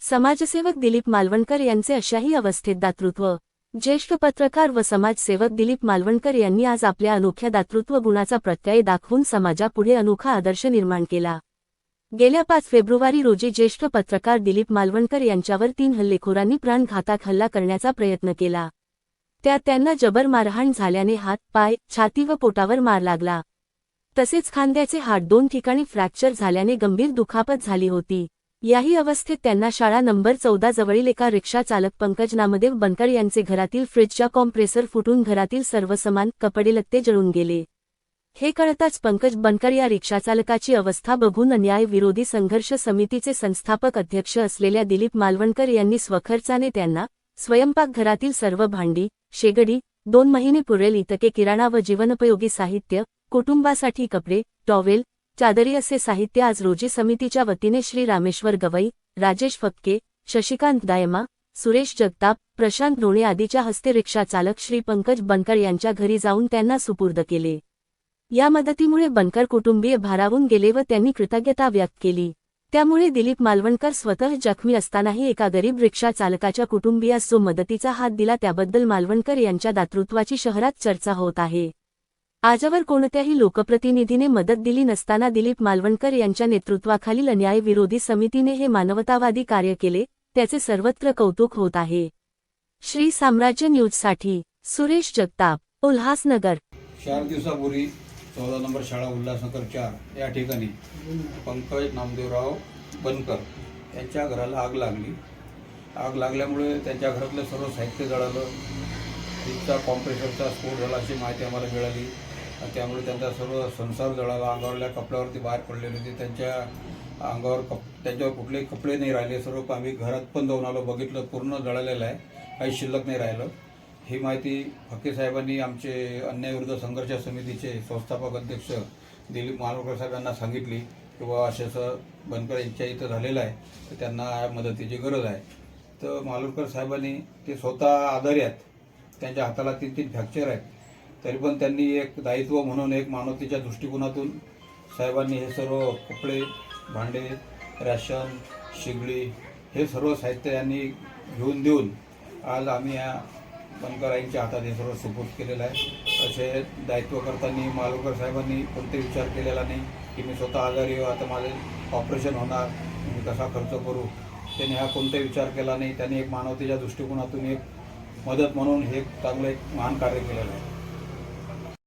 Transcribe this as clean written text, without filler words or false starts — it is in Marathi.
समाजसेवक दिलीप मालवणकर यांचे अशाही अवस्थेत दातृत्व। ज्येष्ठ पत्रकार व समाजसेवक दिलीप मालवणकर यांनी आज आपल्या अनोख्या दातृत्व गुणाचा प्रत्यय दाखवून समाजापुढे अनोखा आदर्श निर्माण केला। गेल्या 5 फेब्रुवारी रोजी ज्येष्ठ पत्रकार दिलीप मालवणकर यांच्यावर 3 हल्लेखोरांनी प्राणघातक हल्ला करण्याचा प्रयत्न केला। त्यात त्यांना जबर मारहाण झाल्याने हात, पाय, छाती व पोटावर मार लागला। तसेच खांद्याचे हाड 2 ठिकाणी फ्रॅक्चर झाल्याने गंभीर दुखापत झाली होती। याही अवस्थेत त्यांना शाळा नंबर 14 जवळील एका रिक्षा चालक पंकज नामदेव बनकर यांचे घरातील फ्रिजचा कॉम्प्रेसर फुटून घरातील सर्व सामान, कपडेलत्ते जळून गेले। हे कळताच पंकज बनकर या रिक्षाचालकाची अवस्था बघून अन्याय विरोधी संघर्ष समितीचे संस्थापक अध्यक्ष असलेल्या दिलीप मालवणकर यांनी स्वखर्चाने त्यांना स्वयंपाकघरातील सर्व भांडी, शेगडी, 2 महिने पुरेल इतके किराणा व जीवनोपयोगी साहित्य, कुटुंबासाठी कपडे, टॉवेल, चादरी असे साहित्य आज रोजी समितीच्या वतीने श्री रामेश्वर गवई, राजेश फक्के, शशिकांत दायमा, सुरेश जगताप, प्रशांत रोणे आदीच्या हस्ते रिक्षा चालक श्री पंकज बनकर यांच्या घरी जाऊन त्यांना सुपूर्द केले। या मदतीमुळे बनकर कुटुंबीय भारावून गेले व त्यांनी कृतज्ञता व्यक्त केली। त्यामुळे दिलीप मालवणकर स्वतः जखमी असतानाही एका गरीब रिक्षा चालकाच्या कुटुंबियास जो मदतीचा हात दिला त्याबद्दल मालवणकर यांच्या दातृत्वाची शहरात चर्चा होत आहे। आजवर कोणत्याही लोकप्रतिनिधीने मदत दिली नसताना दिलीप मालवणकर यांच्या नेतृत्वाखालील अन्याय विरोधी समितीने हे मानवतावादी कार्य केले, त्याचे सर्वत्र कौतुक होत आहे। श्री साम्राज्य न्यूजसाठी सुरेश जगताप, उल्हासनगर। 4 दिवसापूर्वी 14 नंबर शाळा उल्हासनगर 4 या ठिकाणी पंकज नामदेवराव बनकर यांच्या घराला आग लागली। आग लागल्यामुळे त्यांच्या घरातलं सर्व साहित्य जळालं। फ्रीजचा कॉम्प्रेसरचा स्फोट झाला अशी माहिती आम्हाला मिळाली। त्यामुळे त्यांचा सर्व संसार जळाला। अंगावरल्या कपड्यावरती बाहेर पडलेले होते। त्यांच्या अंगावर त्यांच्यावर कुठलेही कपडे नाही राहिले। सर्व आम्ही घरात पण जाऊन आलो, बघितलं, पूर्ण जळालेलं आहे, काही शिल्लक नाही राहिलं। ही माहिती फक्के साहेबांनी आमचे अन्यायविरुद्ध संघर्ष समितीचे संस्थापक अध्यक्ष दिलीप मालवणकर साहेबांना सांगितली की बाबा असं बनकर यांच्या इथं झालेलं आहे, तर त्यांना मदतीची गरज आहे। तर मालवणकर साहेबांनी ते स्वतः आजारी आहेत, त्यांच्या हाताला 3 फ्रॅक्चर आहेत, तरी पण त्यांनी एक दायित्व म्हणून एक मानवतेच्या दृष्टिकोनातून साहेबांनी हे सर्व कपडे, भांडे, रॅशन, शेगडी हे सर्व साहित्य यांनी घेऊन देऊन आज आम्ही या बनकरांच्या हातात हे सर्व सुपूर्द केलेलं आहे। असे दायित्व करताना मालवणकर साहेबांनी कोणते विचार केलेला नाही की मी स्वतः आजारी आता माझे ऑपरेशन होणार, मी कसा खर्च करू, त्यांनी हा कोणताही विचार केला नाही। त्यांनी एक मानवतेच्या दृष्टिकोनातून एक मदत म्हणून हे चांगलं एक महान कार्य केलेलं आहे।